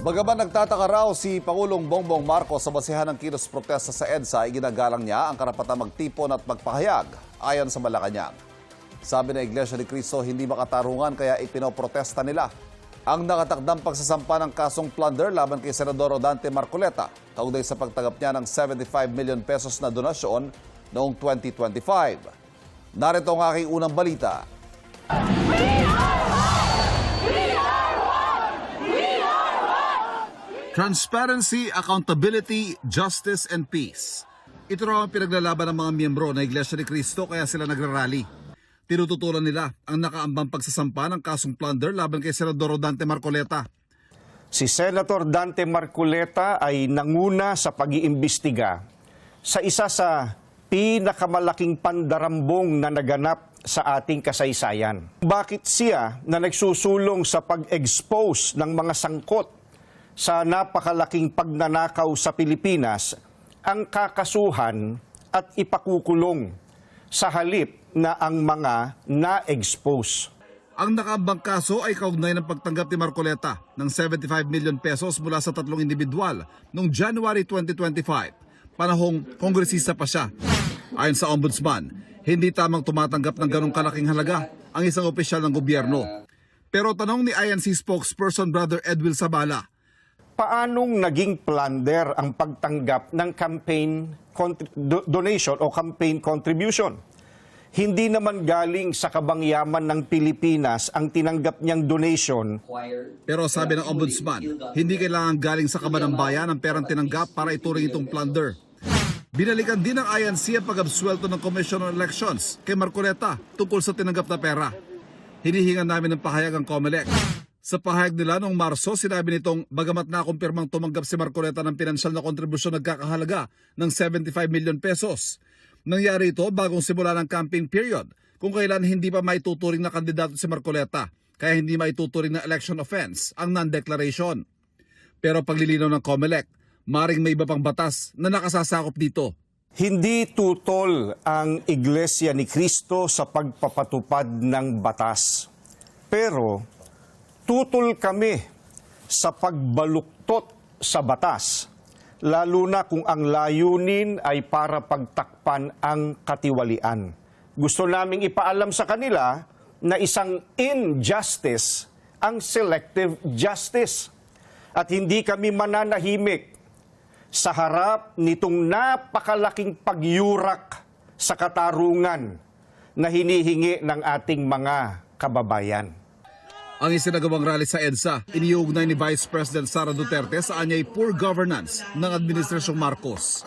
Bagaman nagtataka raw si Pangulong Bongbong Marcos sa basihan ng kilos protesta sa EDSA, iginagalang niya ang karapatang magtipon at magpahayag ayon sa Malacanang. Sabi ng Iglesia ni Cristo, hindi makatarungan kaya ipinoprotesta nila ang nakatakdang pagsasampa ng kasong plunder laban kay Senador Rodante Marcoleta kaugnay sa pagtanggap niya ng 75 million pesos na donasyon noong 2025. Narito ang aking unang balita. Transparency, accountability, justice, and peace. Ito raw ang pinaglalaban ng mga miyembro ng Iglesia ni Cristo kaya sila nagrarally. Tinututulan nila ang nakaambang pagsasampa ng kasong plunder laban kay Senador Dante Marcoleta. Si Senator Dante Marcoleta ay nanguna sa pag-iimbestiga sa isa sa pinakamalaking pandarambong na naganap sa ating kasaysayan. Bakit siya na nagsusulong sa pag-expose ng mga sangkot sa napakalaking pagnanakaw sa Pilipinas ang kakasuhan at ipakukulong sa halip na ang mga na-expose? Ang nakaambang kaso ay kaugnay ng pagtanggap ni Marcoleta ng 75 million pesos mula sa tatlong individual noong January 2025, panahong kongresista pa siya. Ayon sa ombudsman, hindi tamang tumatanggap ng ganong kalaking halaga ang isang opisyal ng gobyerno. Pero tanong ni INC spokesperson Brother Edwil Sabala, paanong naging plunder ang pagtanggap ng campaign donation o campaign contribution? Hindi naman galing sa kabangyaman ng Pilipinas ang tinanggap niyang donation. Pero sabi ng ombudsman, hindi kailangan galing sa kaban ng bayan ang perang tinanggap para ituring itong plunder. Binalikan din ng INC ang pag-absuelto ng Commission on Elections kay Marcoleta tungkol sa tinanggap na pera. Hinihingan namin ng pahayag ang COMELEC. Sa pahayag nila noong Marso, sinabi nitong bagamat nakumpirmang tumanggap si Marcoleta ng pinansyal na kontribusyon nagkakahalaga ng 75 million pesos. Nangyari ito bagong simula ng campaign period kung kailan hindi pa maituturing na kandidato si Marcoleta, kaya hindi maituturing na election offense ang non-declaration. Pero paglilinaw ng COMELEC, maring may iba pang batas na nakasasakop dito. Hindi tutol ang Iglesia ni Cristo sa pagpapatupad ng batas. Pero tutol kami sa pagbaluktot sa batas, lalo na kung ang layunin ay para pagtakpan ang katiwalian. Gusto naming ipaalam sa kanila na isang injustice ang selective justice. At hindi kami mananahimik sa harap nitong napakalaking pagyurak sa katarungan na hinihingi ng ating mga kababayan. Ang isinagawang rally sa EDSA, iniugnay ni Vice President Sara Duterte sa anyay poor governance ng Administrasyong Marcos.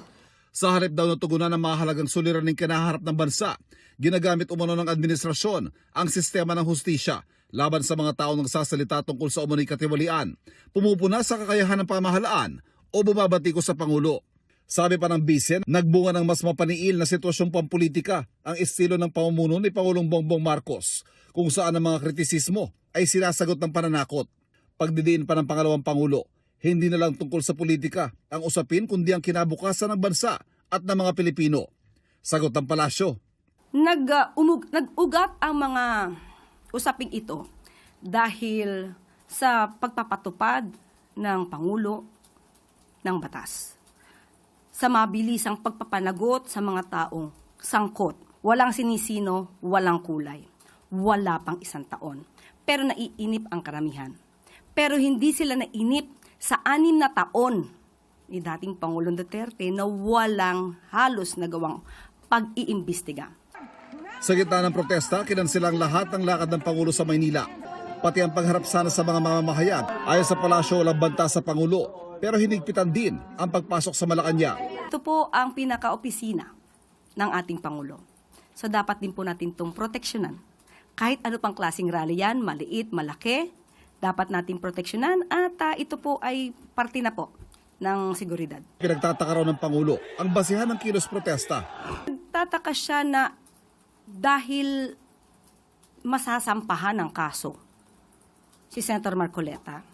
Sa halip daw na tugunan ng mahalagang suliraning kinaharap ng bansa, ginagamit umano ng administrasyon ang sistema ng hustisya laban sa mga taong nagsasalita tungkol sa umunoy katiwalian, pumupuna sa kakayahan ng pamahalaan o bumabatiko sa Pangulo. Sabi pa ng Bisen, nagbunga ng mas mapaniil na sitwasyong pampolitika ang estilo ng pamumuno ni Pangulong Bongbong Marcos, kung saan ang mga kritisismo ay sinasagot ng pananakot. Pagdidiin pa ng pangalawang Pangulo, hindi na lang tungkol sa politika ang usapin kundi ang kinabukasan ng bansa at ng mga Pilipino. Sagot ng palasyo. Nag-ugat ang mga usaping ito dahil sa pagpapatupad ng Pangulo ng batas. Sa mabilisang pagpapanagot sa mga taong sangkot, walang sinisino, walang kulay. Wala pang 1 taon. Pero naiinip ang karamihan. Pero hindi sila nainip sa 6 na taon ni dating Pangulong Duterte na walang halos nagawang pag-iimbestiga. Sa gitna ng protesta, kinansilang lahat ng lakad ng Pangulo sa Maynila. Pati ang pagharap sana sa mga mamamahayan. Ayon sa palasyo, walang banta sa Pangulo. Pero hinigpitan din ang pagpasok sa Malacanang. Ito po ang pinaka-opisina ng ating Pangulo. So dapat din po natin itong proteksyonan. Kahit ano pang klaseng rally yan, maliit, malaki, dapat natin proteksyonan at ito po ay parte na po ng seguridad. Pinagtataka raw ng Pangulo ang basihan ng kilos protesta. Nagtataka siya na dahil masasampahan ng kaso si Senator Marcoleta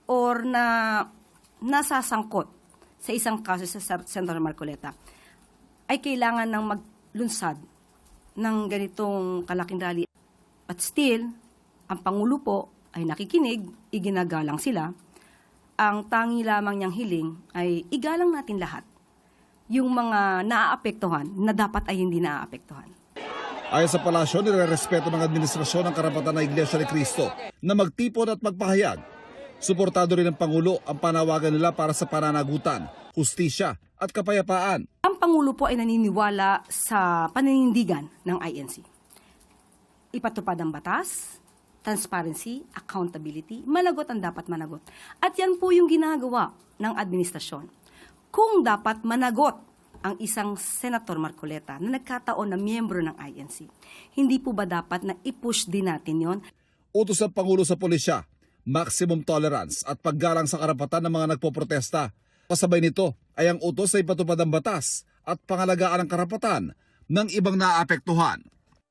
or na nasasangkot sa isang kaso sa Senator Marcoleta ay kailangan ng maglunsad ng ganitong kalaking rally. But still, ang Pangulo po ay nakikinig, iginagalang sila, ang tangi lamang niyang hiling ay igalang natin lahat yung mga naaapektuhan na dapat ay hindi naaapektuhan. Ayon sa palasyo, nire-respeto ng administrasyon ang karapatan ng Iglesia ni Cristo na magtipon at magpahayag. Suportado rin ng Pangulo ang panawagan nila para sa pananagutan, hustisya at kapayapaan. Ang Pangulo po ay naniniwala sa paninindigan ng INC. Ipatupad ang batas, transparency, accountability, managot ang dapat managot. At yan po yung ginagawa ng administrasyon. Kung dapat managot ang isang Senator Marcoleta na nagkataon na miyembro ng INC, hindi po ba dapat na i-push din natin yon? Utos ng Pangulo sa pulisya, maximum tolerance at paggalang sa karapatan ng mga nagpoprotesta. Kasabay nito ay ang utos na ipatupad ang batas at pangalagaan ang karapatan ng ibang naapektuhan.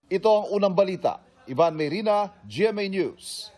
Ito ang unang balita. Ivan Mayrina, GMA News.